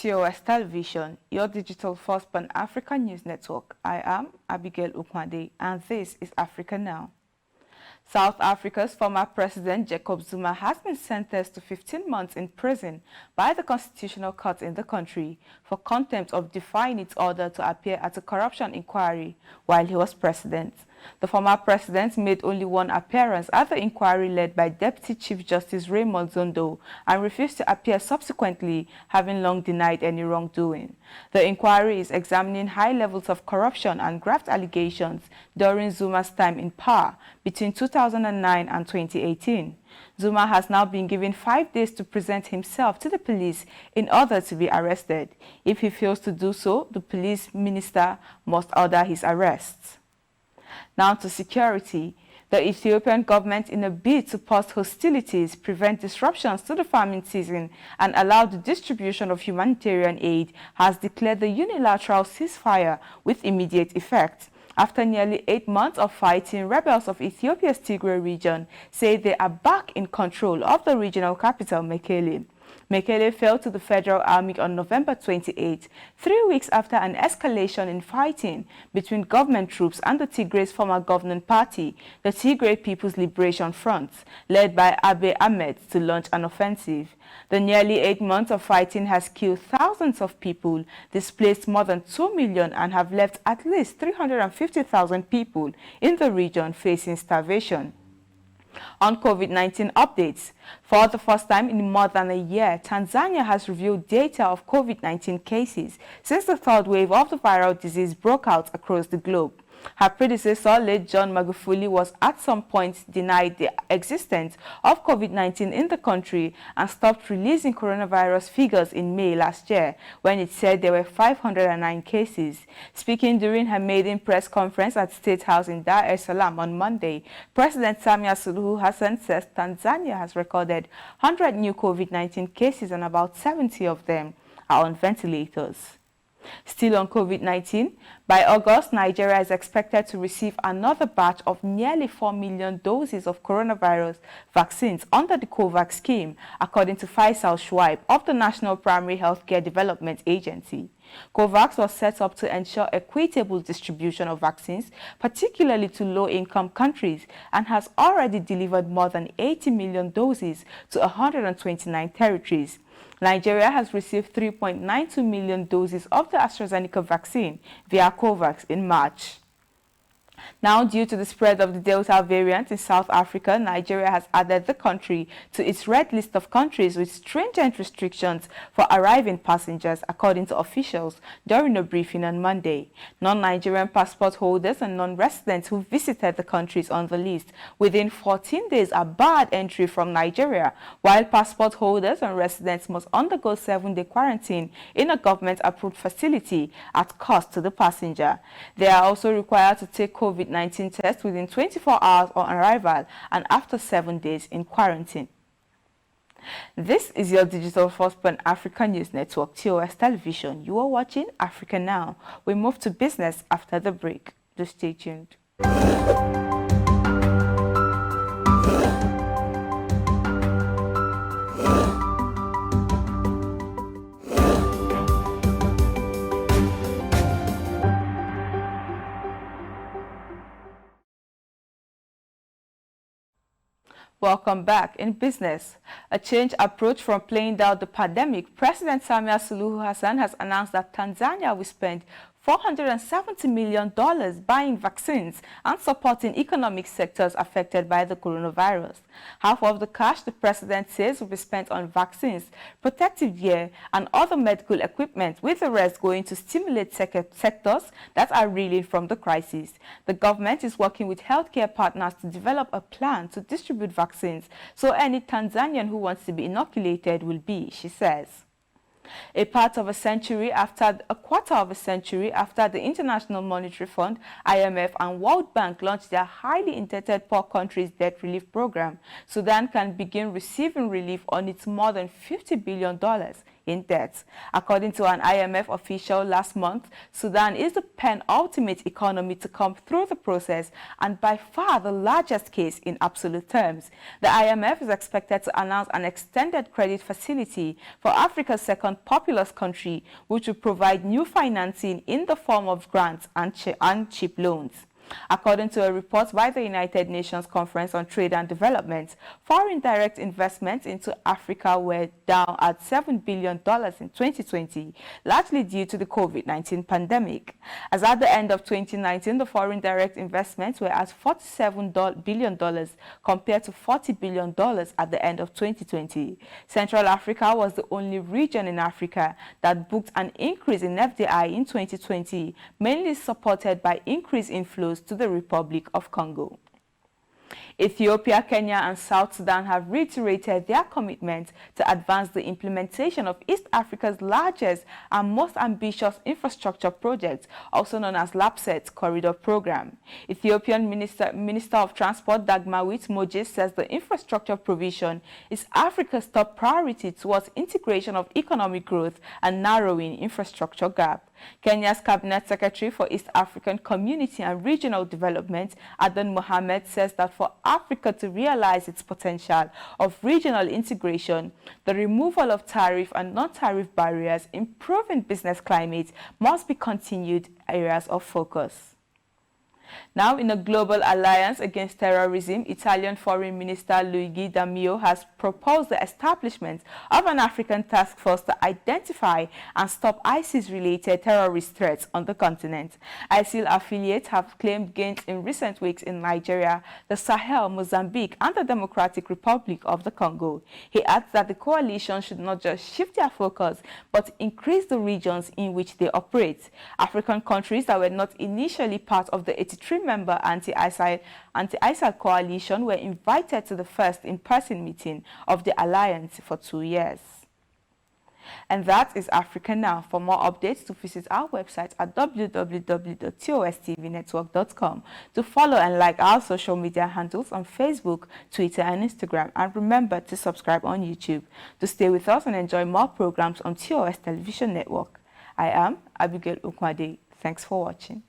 TOS Television, your digital first Pan-African news network. I am Abigail Ukwade, and this is Africa Now. South Africa's former president Jacob Zuma has been sentenced to 15 months in prison by the Constitutional Court in the country for contempt of defying its order to appear at a corruption inquiry while he was president. The former president made only one appearance at the inquiry led by Deputy Chief Justice Raymond Zondo and refused to appear subsequently, having long denied any wrongdoing. The inquiry is examining high levels of corruption and graft allegations during Zuma's time in power between 2009 and 2018. Zuma has now been given 5 days to present himself to the police in order to be arrested. If he fails to do so, the police minister must order his arrest. Now to security. The Ethiopian government, in a bid to pause hostilities, prevent disruptions to the farming season, and allow the distribution of humanitarian aid, has declared the unilateral ceasefire with immediate effect. After nearly 8 months of fighting, rebels of Ethiopia's Tigray region say they are back in control of the regional capital, Mekele. Mekele fell to the Federal Army on November 28, 3 weeks after an escalation in fighting between government troops and the Tigray's former governing party, the Tigray People's Liberation Front, led by Abiy Ahmed, to launch an offensive. The nearly 8 months of fighting has killed thousands of people, displaced more than 2 million, and have left at least 350,000 people in the region facing starvation. On COVID-19 updates, for the first time in more than a year, Tanzania has revealed data of COVID-19 cases since the third wave of the viral disease broke out across the globe. Her predecessor, late John Magufuli, was at some point denied the existence of COVID-19 in the country and stopped releasing coronavirus figures in May last year, when it said there were 509 cases. Speaking during her maiden press conference at State House in Dar es Salaam on Monday, President Samia Suluhu Hassan says Tanzania has recorded 100 new COVID-19 cases and about 70 of them are on ventilators. Still on COVID-19, by August, Nigeria is expected to receive another batch of nearly 4 million doses of coronavirus vaccines under the COVAX scheme, according to Faisal Shuaib of the National Primary Healthcare Development Agency. COVAX was set up to ensure equitable distribution of vaccines, particularly to low-income countries, and has already delivered more than 80 million doses to 129 territories. Nigeria has received 3.92 million doses of the AstraZeneca vaccine via COVAX in March. Now, due to the spread of the Delta variant in South Africa, Nigeria has added the country to its red list of countries with stringent restrictions for arriving passengers, according to officials during a briefing on Monday. Non-Nigerian passport holders and non-residents who visited the countries on the list within 14 days are barred entry from Nigeria, while passport holders and residents must undergo 7-day quarantine in a government-approved facility at cost to the passenger. They are also required to take COVID-19 test within 24 hours on arrival and after 7 days in quarantine. This is your digital first Pan-African news network, TOS Television. You are watching Africa Now. We move to business after the break. Do stay tuned. Welcome back. In business, a changed approach from playing down the pandemic, President Samia Suluhu Hassan has announced that Tanzania will spend $470 million buying vaccines and supporting economic sectors affected by the coronavirus. Half of the cash, the president says, will be spent on vaccines, protective gear, and other medical equipment, with the rest going to stimulate sectors that are reeling from the crisis. The government is working with healthcare partners to develop a plan to distribute vaccines, so any Tanzanian who wants to be inoculated will be, she says. A quarter of a century after the International Monetary Fund, IMF, and World Bank launched their highly indebted poor countries debt relief program, Sudan can begin receiving relief on its more than $50 billion in debt. According to an IMF official last month, Sudan is the penultimate economy to come through the process and by far the largest case in absolute terms. The IMF is expected to announce an extended credit facility for Africa's second populous country, which will provide new financing in the form of grants and cheap loans. According to a report by the United Nations Conference on Trade and Development, foreign direct investments into Africa were down at $7 billion in 2020, largely due to the COVID-19 pandemic. As at the end of 2019, the foreign direct investments were at $47 billion compared to $40 billion at the end of 2020. Central Africa was the only region in Africa that booked an increase in FDI in 2020, mainly supported by increased inflows to the Republic of Congo. Ethiopia, Kenya and South Sudan have reiterated their commitment to advance the implementation of East Africa's largest and most ambitious infrastructure project, also known as LAPSET Corridor Program. Ethiopian Minister of Transport Dagmawit Moses says the infrastructure provision is Africa's top priority towards integration of economic growth and narrowing infrastructure gap. Kenya's Cabinet Secretary for East African Community and Regional Development, Adan Mohamed, says that for Africa to realize its potential of regional integration, the removal of tariff and non-tariff barriers, improving business climate must be continued areas of focus. Now, in a global alliance against terrorism, Italian Foreign Minister Luigi Di Maio has proposed the establishment of an African task force to identify and stop ISIS-related terrorist threats on the continent. ISIL affiliates have claimed gains in recent weeks in Nigeria, the Sahel, Mozambique, and the Democratic Republic of the Congo. He adds that the coalition should not just shift their focus, but increase the regions in which they operate. African countries that were not initially part of the 83-member anti-ISIL coalition were invited to the first in-person meeting of the alliance for 2 years. And that is Africa Now. For more updates, to visit our website at www.TOSTVNetwork.com, to follow and like our social media handles on Facebook, Twitter and Instagram, and remember to subscribe on YouTube to stay with us and enjoy more programs on TOS Television Network. I am Abigail Ukwade. Thanks for watching.